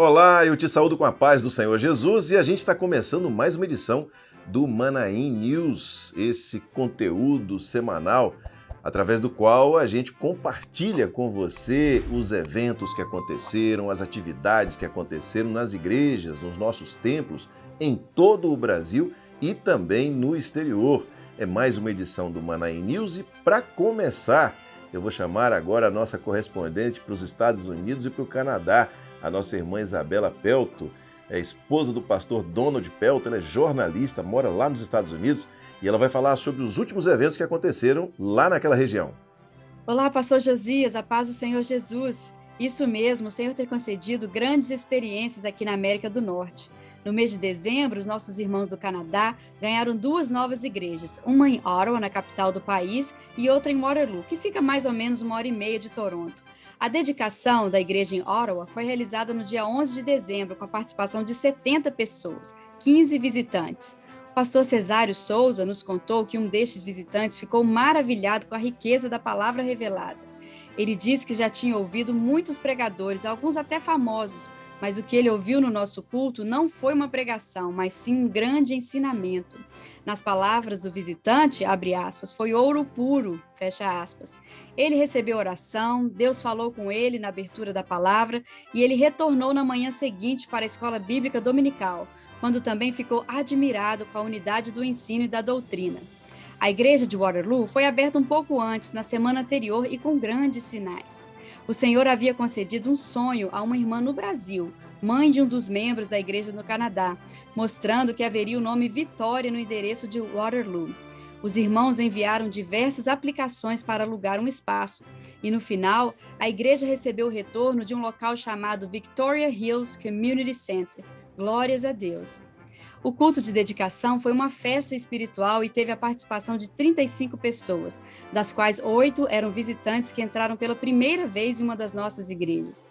Olá, eu te saúdo com a paz do Senhor Jesus e a gente está começando mais uma edição do Manaim News, esse conteúdo semanal através do qual a gente compartilha com você os eventos que aconteceram, as atividades que aconteceram nas igrejas, nos nossos templos, em todo o Brasil e também no exterior. É mais uma edição do Manaim News e para começar, eu vou chamar agora a nossa correspondente para os Estados Unidos e para o Canadá, a nossa irmã Isabela Pelto, é esposa do pastor Donald Pelto, ela é jornalista, mora lá nos Estados Unidos e ela vai falar sobre os últimos eventos que aconteceram lá naquela região. Olá, pastor Josias, a paz do Senhor Jesus. Isso mesmo, o Senhor tem concedido grandes experiências aqui na América do Norte. No mês de dezembro, os nossos irmãos do Canadá ganharam 2 novas igrejas, uma em Ottawa, na capital do país, e outra em Waterloo, que fica mais ou menos 1h30 de Toronto. A dedicação da igreja em Ottawa foi realizada no dia 11 de dezembro, com a participação de 70 pessoas, 15 visitantes. O pastor Cesário Souza nos contou que um destes visitantes ficou maravilhado com a riqueza da palavra revelada. Ele disse que já tinha ouvido muitos pregadores, alguns até famosos, mas o que ele ouviu no nosso culto não foi uma pregação, mas sim um grande ensinamento. Nas palavras do visitante, abre aspas, foi ouro puro, fecha aspas. Ele recebeu oração, Deus falou com ele na abertura da palavra e ele retornou na manhã seguinte para a escola bíblica dominical, quando também ficou admirado com a unidade do ensino e da doutrina. A igreja de Waterloo foi aberta um pouco antes, na semana anterior, e com grandes sinais. O Senhor havia concedido um sonho a uma irmã no Brasil, mãe de um dos membros da igreja no Canadá, mostrando que haveria o nome Vitória no endereço de Waterloo. Os irmãos enviaram diversas aplicações para alugar um espaço, e no final, a igreja recebeu o retorno de um local chamado Victoria Hills Community Center. Glórias a Deus! O culto de dedicação foi uma festa espiritual e teve a participação de 35 pessoas, das quais 8 eram visitantes que entraram pela primeira vez em uma das nossas igrejas.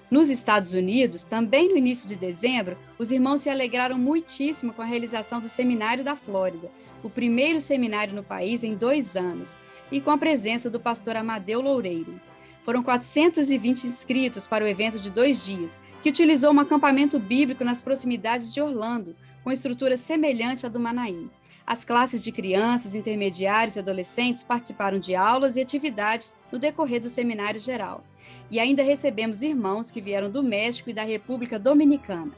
Nos Estados Unidos, também no início de dezembro, os irmãos se alegraram muitíssimo com a realização do Seminário da Flórida, o primeiro seminário no país em 2 anos, e com a presença do pastor Amadeu Loureiro. Foram 420 inscritos para o evento de 2 dias, que utilizou um acampamento bíblico nas proximidades de Orlando, com estrutura semelhante à do Manaim. As classes de crianças, intermediários e adolescentes participaram de aulas e atividades no decorrer do seminário geral. E ainda recebemos irmãos que vieram do México e da República Dominicana.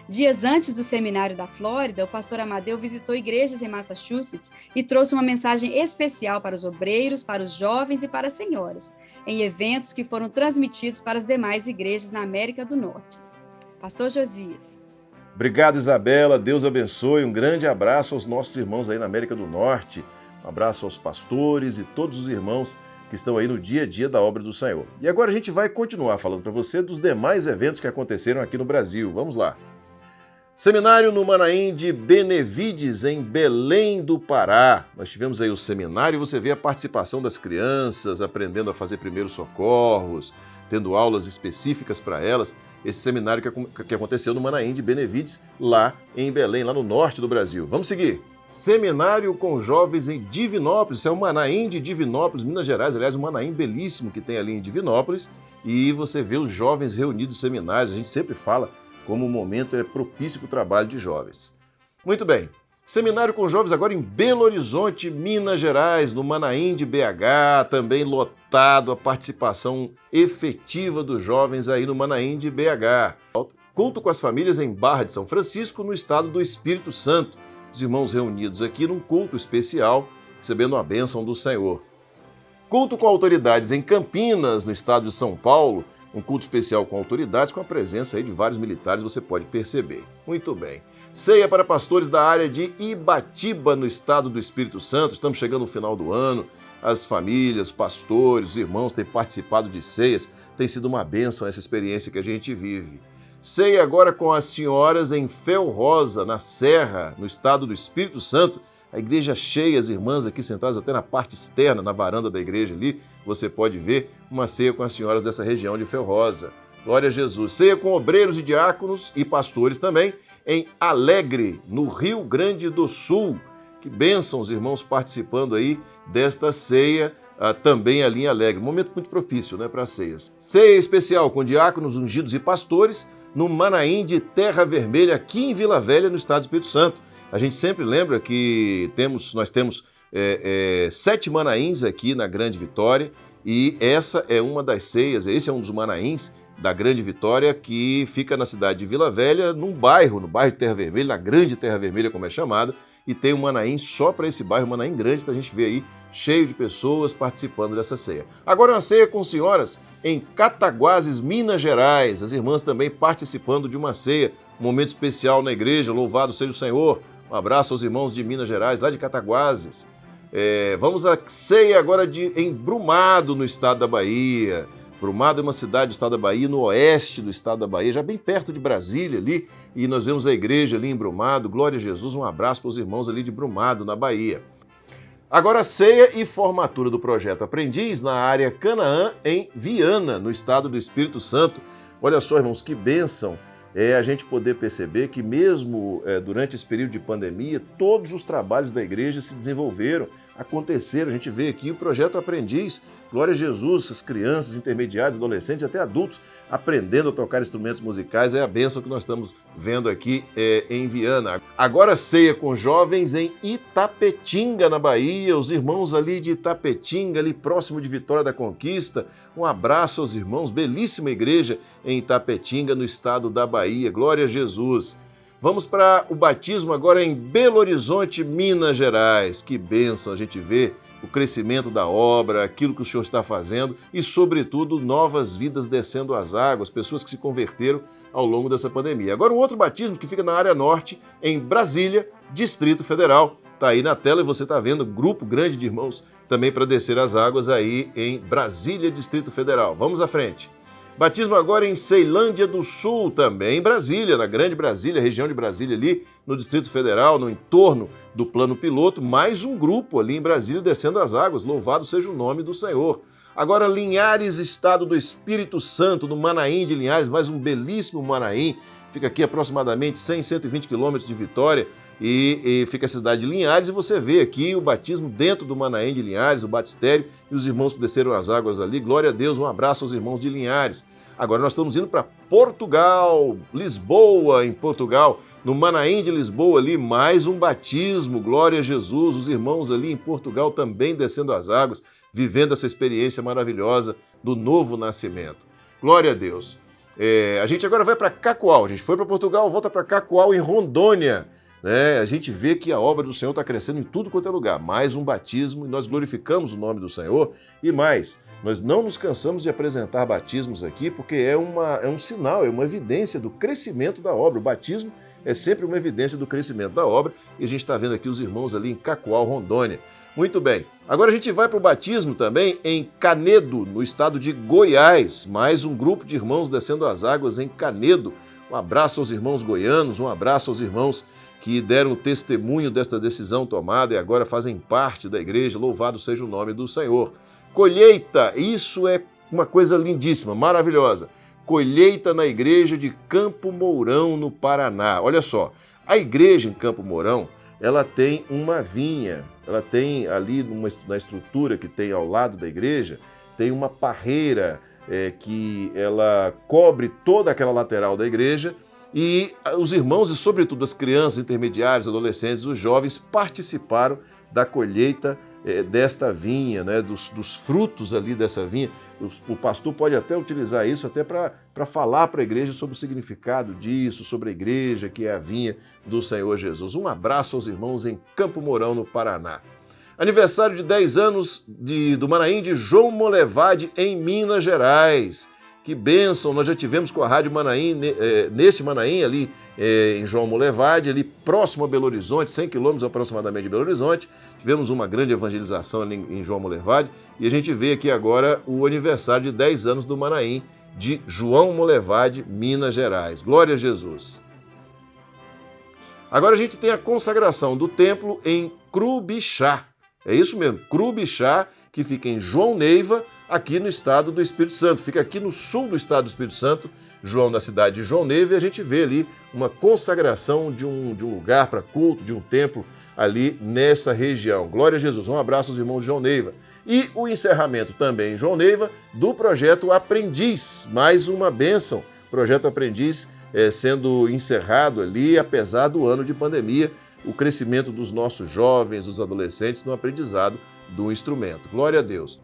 Dias antes do seminário da Flórida, o pastor Amadeu visitou igrejas em Massachusetts e trouxe uma mensagem especial para os obreiros, para os jovens e para as senhoras, em eventos que foram transmitidos para as demais igrejas na América do Norte. Pastor Josias. Obrigado, Isabela. Deus abençoe. Um grande abraço aos nossos irmãos aí na América do Norte. Um abraço aos pastores e todos os irmãos que estão aí no dia a dia da obra do Senhor. E agora a gente vai continuar falando para você dos demais eventos que aconteceram aqui no Brasil. Vamos lá. Seminário no Manaim de Benevides, em Belém do Pará. Nós tivemos aí o seminário e você vê a participação das crianças, aprendendo a fazer primeiros socorros, tendo aulas específicas para elas. Esse seminário que aconteceu no Manaim de Benevides, lá em Belém, lá no norte do Brasil. Vamos seguir. Seminário com jovens em Divinópolis. Esse é o Manaim de Divinópolis, Minas Gerais. Aliás, um Manaim belíssimo que tem ali em Divinópolis. E você vê os jovens reunidos em seminários. A gente sempre fala como o momento é propício para o trabalho de jovens. Muito bem. Seminário com jovens agora em Belo Horizonte, Minas Gerais, no Manaim de BH, também lotado a participação efetiva dos jovens aí no Manaim de BH. Culto com as famílias em Barra de São Francisco, no estado do Espírito Santo. Os irmãos reunidos aqui num culto especial, recebendo a bênção do Senhor. Culto com autoridades em Campinas, no estado de São Paulo, um culto especial com autoridades, com a presença aí de vários militares, você pode perceber. Muito bem. Ceia para pastores da área de Ibatiba, no estado do Espírito Santo. Estamos chegando no final do ano. As famílias, pastores, os irmãos têm participado de ceias. Tem sido uma bênção essa experiência que a gente vive. Ceia agora com as senhoras em Fel Rosa, na Serra, no estado do Espírito Santo. A igreja cheia, as irmãs aqui sentadas até na parte externa, na varanda da igreja ali, você pode ver uma ceia com as senhoras dessa região de Fel Rosa. Glória a Jesus. Ceia com obreiros e diáconos e pastores também em Alegre, no Rio Grande do Sul. Que bênção os irmãos participando aí desta ceia também ali em Alegre. Um momento muito propício, né, para ceias. Ceia especial com diáconos ungidos e pastores no Manaim de Terra Vermelha, aqui em Vila Velha, no estado do Espírito Santo. A gente sempre lembra que nós temos 7 Manaíns aqui na Grande Vitória, e essa é uma das ceias, esse é um dos Manaíns da Grande Vitória, que fica na cidade de Vila Velha, no bairro de Terra Vermelha, na Grande Terra Vermelha, como é chamada, e tem um Manaim só para esse bairro, Manaim Grande, então a gente vê aí cheio de pessoas participando dessa ceia. Agora uma ceia com senhoras em Cataguases, Minas Gerais, as irmãs também participando de uma ceia, um momento especial na igreja, louvado seja o Senhor. Um abraço aos irmãos de Minas Gerais, lá de Cataguases. Vamos à ceia agora em Brumado, no estado da Bahia. Brumado é uma cidade do estado da Bahia, no oeste do estado da Bahia, já bem perto de Brasília ali, e nós vemos a igreja ali em Brumado. Glória a Jesus, um abraço para os irmãos ali de Brumado, na Bahia. Agora, ceia e formatura do Projeto Aprendiz na área Canaã, em Viana, no estado do Espírito Santo. Olha só, irmãos, que bênção a gente poder perceber que mesmo durante esse período de pandemia, todos os trabalhos da igreja se desenvolveram, aconteceram. A gente vê aqui o Projeto Aprendiz, glória a Jesus, as crianças, intermediários, adolescentes, até adultos, aprendendo a tocar instrumentos musicais. É a bênção que nós estamos vendo aqui em Viana. Agora ceia com jovens em Itapetinga, na Bahia, os irmãos ali de Itapetinga, ali próximo de Vitória da Conquista. Um abraço aos irmãos, belíssima igreja em Itapetinga, no estado da Bahia. Glória a Jesus. Vamos para o batismo agora em Belo Horizonte, Minas Gerais. Que bênção a gente vê o crescimento da obra, aquilo que o Senhor está fazendo e, sobretudo, novas vidas descendo as águas, pessoas que se converteram ao longo dessa pandemia. Agora, um outro batismo que fica na área norte, em Brasília, Distrito Federal. Está aí na tela e você está vendo um grupo grande de irmãos também para descer as águas aí em Brasília, Distrito Federal. Vamos à frente. Batismo agora em Ceilândia do Sul, também em Brasília, na Grande Brasília, região de Brasília ali, no Distrito Federal, no entorno do plano piloto, mais um grupo ali em Brasília descendo as águas, louvado seja o nome do Senhor. Agora Linhares, estado do Espírito Santo, no Manaim de Linhares, mais um belíssimo Manaim, fica aqui aproximadamente 100, 120 quilômetros de Vitória, e fica a cidade de Linhares, e você vê aqui o batismo dentro do Manaim de Linhares, o batistério, e os irmãos que desceram as águas ali. Glória a Deus, um abraço aos irmãos de Linhares. Agora nós estamos indo para Portugal, Lisboa, em Portugal, no Manaim de Lisboa ali, mais um batismo, glória a Jesus, os irmãos ali em Portugal também descendo as águas, vivendo essa experiência maravilhosa do novo nascimento. Glória a Deus. A gente agora vai para Cacoal, a gente foi para Portugal, volta para Cacoal, em Rondônia. A gente vê que a obra do Senhor está crescendo em tudo quanto é lugar. Mais um batismo e nós glorificamos o nome do Senhor. E mais, nós não nos cansamos de apresentar batismos aqui porque é um sinal, é uma evidência do crescimento da obra. O batismo é sempre uma evidência do crescimento da obra e a gente está vendo aqui os irmãos ali em Cacoal, Rondônia. Muito bem. Agora a gente vai para o batismo também em Canedo, no estado de Goiás. Mais um grupo de irmãos descendo as águas em Canedo. Um abraço aos irmãos goianos, um abraço aos irmãos que deram o testemunho desta decisão tomada e agora fazem parte da igreja. Louvado seja o nome do Senhor. Colheita, isso é uma coisa lindíssima, maravilhosa. Colheita na igreja de Campo Mourão, no Paraná. Olha só, a igreja em Campo Mourão, ela tem uma vinha, ela tem ali na estrutura que tem ao lado da igreja, tem uma parreira que ela cobre toda aquela lateral da igreja. E os irmãos e, sobretudo, as crianças, intermediários, adolescentes, os jovens participaram da colheita desta vinha, dos frutos ali dessa vinha. O pastor pode até utilizar isso até para falar para a igreja sobre o significado disso, sobre a igreja que é a vinha do Senhor Jesus. Um abraço aos irmãos em Campo Mourão, no Paraná. Aniversário de 10 anos do Manaim de João Molevade, em Minas Gerais. Que bênção, nós já tivemos com a Rádio Manaim, neste Manaim ali em João Molevade, ali próximo a Belo Horizonte, 100 quilômetros aproximadamente de Belo Horizonte. Tivemos uma grande evangelização ali em João Molevade e a gente vê aqui agora o aniversário de 10 anos do Manaim de João Molevade, Minas Gerais. Glória a Jesus. Agora a gente tem a consagração do templo em Crubixá. É isso mesmo, Crubixá, que fica em João Neiva, aqui no estado do Espírito Santo. Fica aqui no sul do estado do Espírito Santo, João, na cidade de João Neiva, e a gente vê ali uma consagração de um lugar para culto, de um templo ali nessa região. Glória a Jesus. Um abraço aos irmãos de João Neiva. E o encerramento também em João Neiva do Projeto Aprendiz. Mais uma bênção. Projeto Aprendiz sendo encerrado ali, apesar do ano de pandemia, o crescimento dos nossos jovens, dos adolescentes no aprendizado do instrumento. Glória a Deus.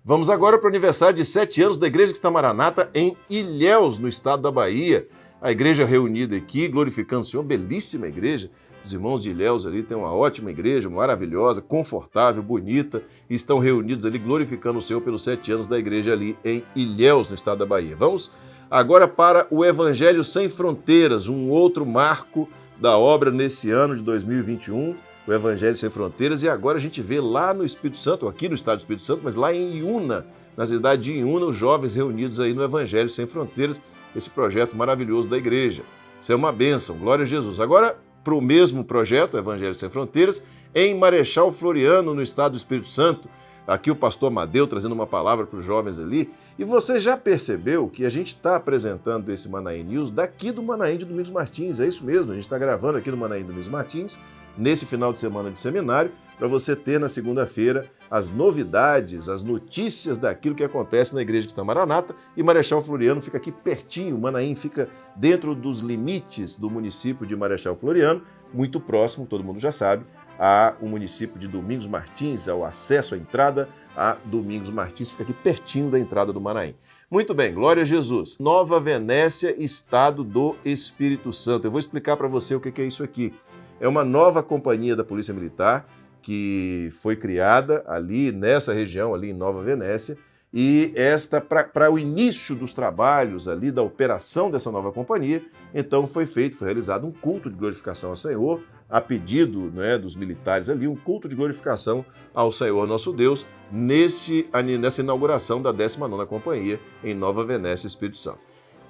Vamos agora para o aniversário de 7 anos da Igreja Cristã Maranata em Ilhéus, no estado da Bahia. A igreja reunida aqui, glorificando o Senhor, belíssima igreja. Os irmãos de Ilhéus ali têm uma ótima igreja, maravilhosa, confortável, bonita, e estão reunidos ali glorificando o Senhor pelos 7 anos da igreja ali em Ilhéus, no estado da Bahia. Vamos agora para o Evangelho Sem Fronteiras, um outro marco da obra nesse ano de 2021, o Evangelho Sem Fronteiras, e agora a gente vê lá no Espírito Santo, aqui no estado do Espírito Santo, mas lá em Iuna, na cidade de Iuna, os jovens reunidos aí no Evangelho Sem Fronteiras, esse projeto maravilhoso da igreja. Isso é uma bênção, glória a Jesus. Agora, para o mesmo projeto, Evangelho Sem Fronteiras, em Marechal Floriano, no estado do Espírito Santo. Aqui o pastor Amadeu trazendo uma palavra para os jovens ali. E você já percebeu que a gente está apresentando esse Manaim News daqui do Manaim de Domingos Martins. É isso mesmo, a gente está gravando aqui no Manaim de Domingos Martins, nesse final de semana de seminário, para você ter na segunda-feira as novidades, as notícias daquilo que acontece na Igreja Cristã Maranata. E Marechal Floriano fica aqui pertinho, Manaim fica dentro dos limites do município de Marechal Floriano, muito próximo, todo mundo já sabe, ao município de Domingos Martins, ao acesso à entrada a Domingos Martins, fica aqui pertinho da entrada do Manaim. Muito bem, glória a Jesus. Nova Venécia, estado do Espírito Santo. Eu vou explicar para você o que é isso aqui. É uma nova companhia da Polícia Militar que foi criada ali nessa região, ali em Nova Venécia, e esta, para o início dos trabalhos ali da operação dessa nova companhia, então foi realizado um culto de glorificação ao Senhor, a pedido, né, dos militares ali, um culto de glorificação ao Senhor nosso Deus, nessa inauguração da 19ª Companhia em Nova Venécia, Espírito Santo.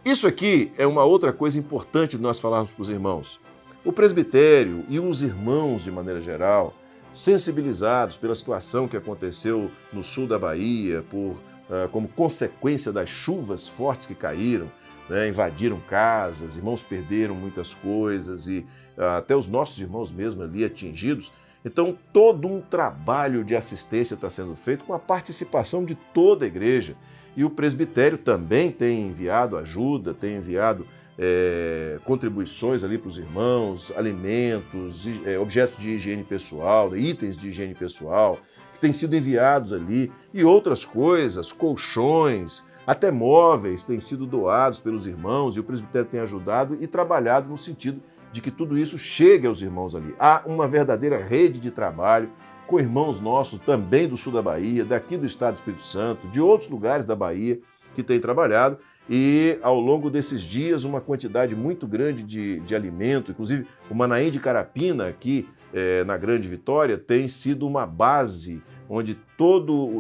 Isso aqui é uma outra coisa importante de nós falarmos para os irmãos. O presbitério e os irmãos, de maneira geral, sensibilizados pela situação que aconteceu no sul da Bahia, como consequência das chuvas fortes que caíram, né, invadiram casas, irmãos perderam muitas coisas e até os nossos irmãos mesmo ali atingidos. Então, todo um trabalho de assistência está sendo feito com a participação de toda a igreja. E o presbitério também tem enviado ajuda, tem enviado contribuições ali para os irmãos, alimentos, objetos de higiene pessoal, itens de higiene pessoal, que têm sido enviados ali, e outras coisas, colchões, até móveis têm sido doados pelos irmãos, e o presbitério tem ajudado e trabalhado no sentido de que tudo isso chegue aos irmãos ali. Há uma verdadeira rede de trabalho com irmãos nossos também do sul da Bahia, daqui do estado do Espírito Santo, de outros lugares da Bahia que têm trabalhado. E ao longo desses dias, uma quantidade muito grande de alimento, inclusive o Manaim de Carapina, aqui na Grande Vitória, tem sido uma base onde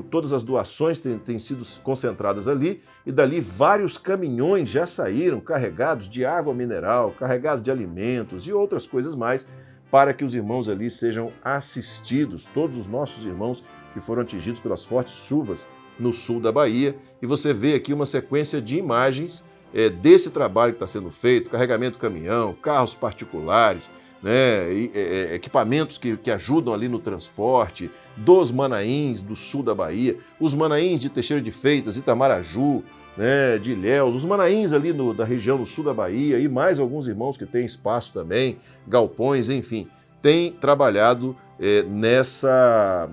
todas as doações têm sido concentradas ali, e dali vários caminhões já saíram carregados de água mineral, carregados de alimentos e outras coisas mais, para que os irmãos ali sejam assistidos, todos os nossos irmãos que foram atingidos pelas fortes chuvas no sul da Bahia. E você vê aqui uma sequência de imagens desse trabalho que está sendo feito, carregamento de caminhão, carros particulares, né, equipamentos que ajudam ali no transporte, dos Manaíns do sul da Bahia, os Manaíns de Teixeira de Freitas, Itamaraju, né, de Ilhéus, os Manaíns ali da região do sul da Bahia e mais alguns irmãos que têm espaço também, galpões, enfim, têm trabalhado nessa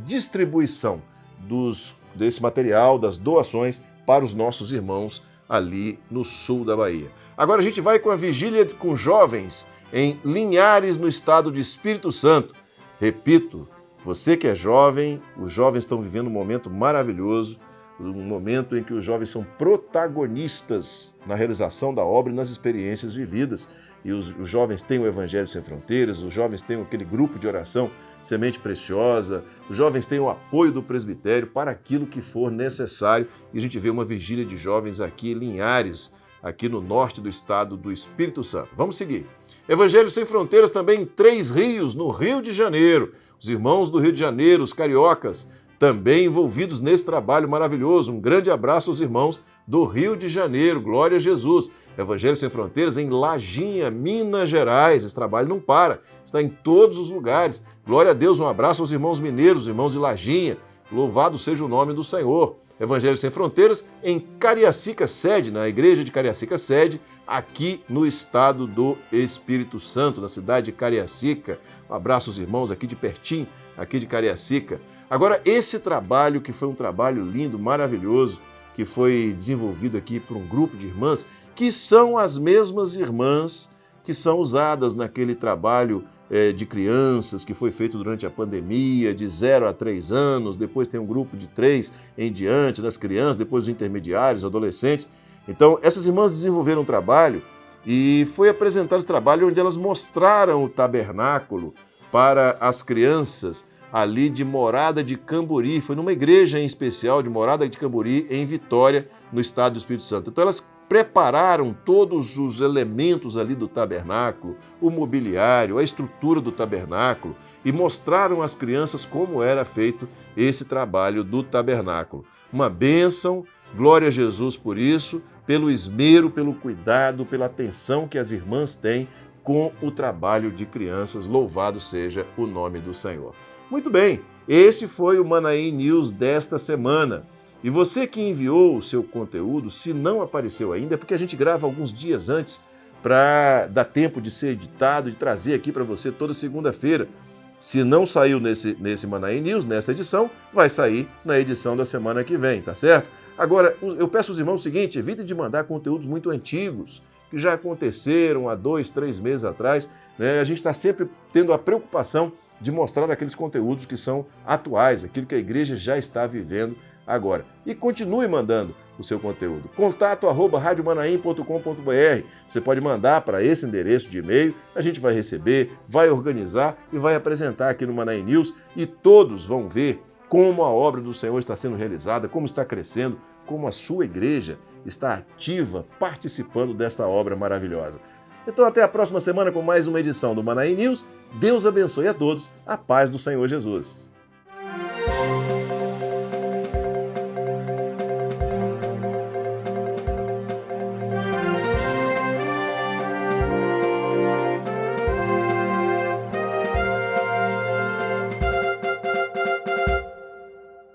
distribuição desse material, das doações para os nossos irmãos ali no sul da Bahia. Agora a gente vai com a vigília com jovens em Linhares, no estado de Espírito Santo. Repito, você que é jovem, os jovens estão vivendo um momento maravilhoso, um momento em que os jovens são protagonistas na realização da obra e nas experiências vividas. E os jovens têm o Evangelho Sem Fronteiras, os jovens têm aquele grupo de oração Semente Preciosa, os jovens têm o apoio do presbitério para aquilo que for necessário. E a gente vê uma vigília de jovens aqui em Linhares, aqui no norte do estado do Espírito Santo. Vamos seguir. Evangelho Sem Fronteiras também em Três Rios, no Rio de Janeiro. Os irmãos do Rio de Janeiro, os cariocas, também envolvidos nesse trabalho maravilhoso. Um grande abraço aos irmãos do Rio de Janeiro, glória a Jesus. Evangelho Sem Fronteiras em Lajinha, Minas Gerais. Esse trabalho não para, está em todos os lugares. Glória a Deus, um abraço aos irmãos mineiros, os irmãos de Lajinha, Louvado seja o nome do Senhor. Evangelho Sem Fronteiras em Cariacica Sede, na igreja de Cariacica Sede, aqui no estado do Espírito Santo, na cidade de Cariacica. Um abraço aos irmãos aqui de pertinho, aqui de Cariacica. Agora, esse trabalho, que foi um trabalho lindo, maravilhoso, que foi desenvolvido aqui por um grupo de irmãs, que são as mesmas irmãs que são usadas naquele trabalho de crianças que foi feito durante a pandemia, de 0 a 3 anos, depois tem um grupo de 3 em diante das crianças, depois os intermediários, adolescentes. Então, essas irmãs desenvolveram um trabalho e foi apresentado esse trabalho onde elas mostraram o tabernáculo para as crianças ali de Morada de Camburi. Foi numa igreja em especial de Morada de Camburi, em Vitória, no estado do Espírito Santo. Então, elas prepararam todos os elementos ali do tabernáculo, o mobiliário, a estrutura do tabernáculo e mostraram às crianças como era feito esse trabalho do tabernáculo. Uma bênção, glória a Jesus por isso, pelo esmero, pelo cuidado, pela atenção que as irmãs têm com o trabalho de crianças. Louvado seja o nome do Senhor. Muito bem, esse foi o Manaim News desta semana. E você que enviou o seu conteúdo, se não apareceu ainda, é porque a gente grava alguns dias antes para dar tempo de ser editado, de trazer aqui para você toda segunda-feira. Se não saiu nesse Manaim News, nessa edição, vai sair na edição da semana que vem, tá certo? Agora, eu peço aos irmãos o seguinte, evitem de mandar conteúdos muito antigos, que já aconteceram há 2, 3 meses atrás, né? A gente está sempre tendo a preocupação de mostrar aqueles conteúdos que são atuais, aquilo que a igreja já está vivendo agora. E continue mandando o seu conteúdo. contato@radiomanaim.com.br. Você pode mandar para esse endereço de e-mail, a gente vai receber, vai organizar e vai apresentar aqui no Manaim News e todos vão ver como a obra do Senhor está sendo realizada, como está crescendo, como a sua igreja está ativa, participando desta obra maravilhosa. Então até a próxima semana com mais uma edição do Manaim News. Deus abençoe a todos. A paz do Senhor Jesus.